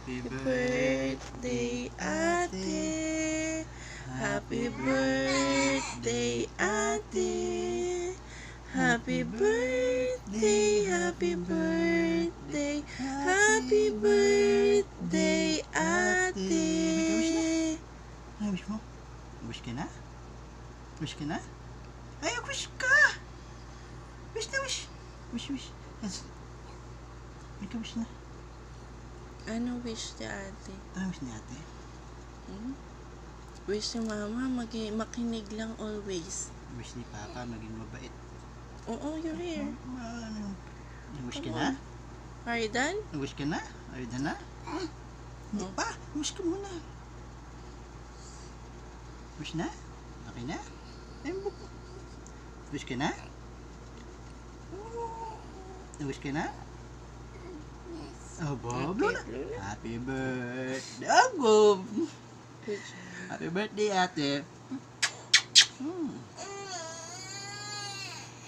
Happy birthday, ate. Happy birthday, ate. Happy birthday, happy birthday, happy birthday, ate. Ay, wish mo? Wish ka na? Wish ka na? Ay, wish ka! Wish na, wish. Wish. Yes. May ka wish na. Ano wish ni ate? Ano wish ni ate? Wish ni mama, makinig lang always. Wish ni papa, maging mabait. Oo, you're here. Wish ka Come na? on. Are you done? Wish ka na? Are you done na? Hindi pa. Wish ka muna. Wish na? Okay na? Wish ka na? Wish ka na? Oh, Bob. Okay, Happy birthday. Oh, Bob. Which Happy birthday, ate.